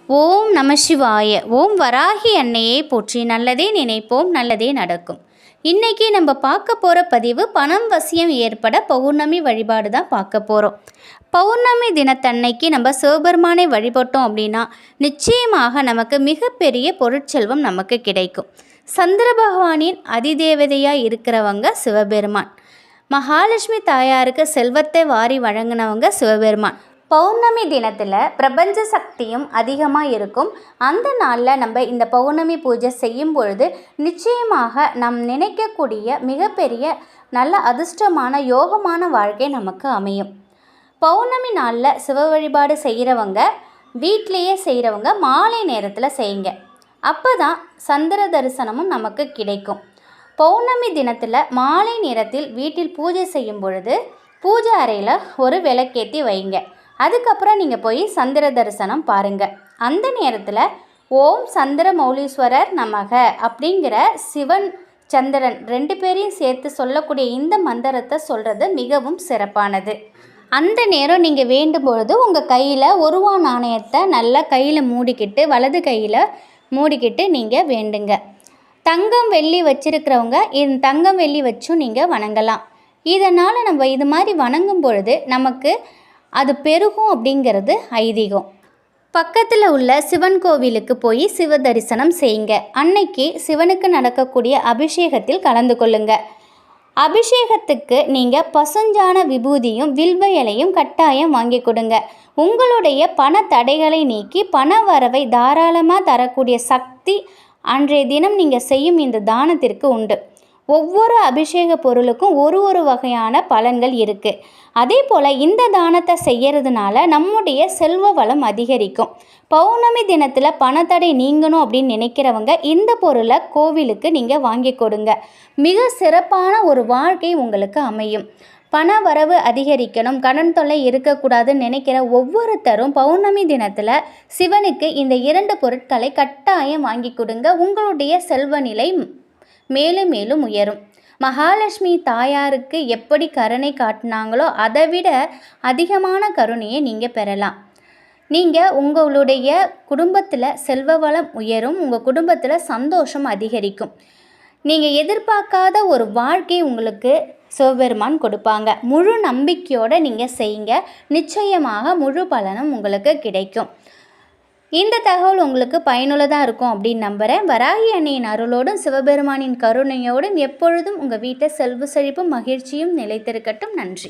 ஓம் நம சிவாய. ஓம் வராகி அன்னையை போற்றி. நல்லதே நினைப்போம், நல்லதே நடக்கும். இன்றைக்கி நம்ம பார்க்க போகிற பதிவு பணம் வசியம் ஏற்பட பௌர்ணமி வழிபாடு தான் பார்க்க போகிறோம். பௌர்ணமி தினத்தன்னைக்கு நம்ம சிவபெருமானை வழிபட்டோம் அப்படின்னா நிச்சயமாக நமக்கு மிகப்பெரிய பொருட்செல்வம் நமக்கு கிடைக்கும். சந்திர பகவானின் அதிதேவதையாக இருக்கிறவங்க சிவபெருமான். மகாலட்சுமி தாயாருக்கு செல்வத்தை வாரி வழங்கினவங்க சிவபெருமான். பௌர்ணமி தினத்தில் பிரபஞ்ச சக்தியும் அதிகமாக இருக்கும். அந்த நாளில் நம்ம இந்த பௌர்ணமி பூஜை செய்யும் பொழுது நிச்சயமாக நம் நினைக்கக்கூடிய மிகப்பெரிய நல்ல அதிர்ஷ்டமான யோகமான வாழ்க்கை நமக்கு அமையும். பௌர்ணமி நாளில் சிவ வழிபாடு செய்கிறவங்க வீட்டிலையே செய்கிறவங்க மாலை நேரத்தில் செய்யுங்க. அப்போ தான் சந்திர தரிசனமும் நமக்கு கிடைக்கும். பௌர்ணமி தினத்தில் மாலை நேரத்தில் வீட்டில் பூஜை செய்யும் பொழுது பூஜை அறையில் ஒரு விளக்கேற்றி வைங்க. அதுக்கப்புறம் நீங்கள் போய் சந்திர தரிசனம் பாருங்கள். அந்த நேரத்தில் ஓம் சந்திர மௌலீஸ்வரர் நமக அப்படிங்கிற சிவன் சந்திரன் 2 பேரையும் சேர்த்து சொல்லக்கூடிய இந்த மந்திரத்தை சொல்கிறது மிகவும் சிறப்பானது. அந்த நேரம் நீங்கள் வேண்டும் பொழுது உங்கள் கையில் 1 ரூபா நாணயத்தை நல்லா கையில் மூடிக்கிட்டு வலது கையில் மூடிக்கிட்டு நீங்கள் வேண்டுங்க. தங்கம் வெள்ளி வச்சுருக்கிறவங்க தங்கம் வெள்ளி வச்சும் நீங்கள் வணங்கலாம். இதனால் நம்ம இது மாதிரி வணங்கும் பொழுது நமக்கு அது பெருகும் அப்படிங்கிறது ஐதீகம். பக்கத்தில் உள்ள சிவன் கோவிலுக்கு போய் சிவ தரிசனம் செய்யுங்க. அன்னைக்கு சிவனுக்கு நடக்கக்கூடிய அபிஷேகத்தில் கலந்து கொள்ளுங்க. அபிஷேகத்துக்கு நீங்கள் பசுஞ்சான விபூதியும் வில்வ இலையும் கட்டாயம் வாங்கி கொடுங்க. உங்களுடைய பண தடைகளை நீக்கி பண வரவை தாராளமாக தரக்கூடிய சக்தி அன்றைய தினம் நீங்கள் செய்யும் இந்த தானத்திற்கு உண்டு. ஒவ்வொரு அபிஷேக பொருளுக்கும் ஒரு வகையான பலன்கள் இருக்குது. அதே போல் இந்த தானத்தை செய்கிறதுனால நம்முடைய செல்வ வளம் அதிகரிக்கும். பௌர்ணமி தினத்தில் பணத்தடை நீங்கணும் அப்படின்னு நினைக்கிறவங்க இந்த பொருளை கோவிலுக்கு நீங்கள் வாங்கி கொடுங்க. மிக சிறப்பான ஒரு வாழ்க்கை உங்களுக்கு அமையும். பண வரவு அதிகரிக்கணும், கடன் தொல்லை இருக்கக்கூடாதுன்னு நினைக்கிற ஒவ்வொருத்தரும் பௌர்ணமி தினத்தில் சிவனுக்கு இந்த 2 பொருட்களை கட்டாயம் வாங்கி கொடுங்க. உங்களுடைய செல்வ நிலை மேலும் மேலும் உயரும். மகாலட்சுமி தாயாருக்கு எப்படி கருணை காட்டினாங்களோ அதை விட அதிகமான கருணையை நீங்கள் பெறலாம். நீங்கள் உங்களுடைய குடும்பத்தில் செல்வ வளம் உயரும், உங்கள் குடும்பத்தில் சந்தோஷம் அதிகரிக்கும். நீங்கள் எதிர்பார்க்காத ஒரு வாழ்க்கை உங்களுக்கு சிவபெருமான் கொடுப்பாங்க. முழு நம்பிக்கையோடு நீங்கள் செய்யுங்க. நிச்சயமாக முழு பலனும் உங்களுக்கு கிடைக்கும். இந்த தகவல் உங்களுக்கு பயனுள்ளதாக இருக்கும் அப்படின்னு நம்புகிறேன். வராகி அன்னையின் அருளோடும் சிவபெருமானின் கருணையோடும் எப்பொழுதும் உங்கள் வீட்டை செல்வ செழிப்பும் மகிழ்ச்சியும் நிலைத்திருக்கட்டும். நன்றி.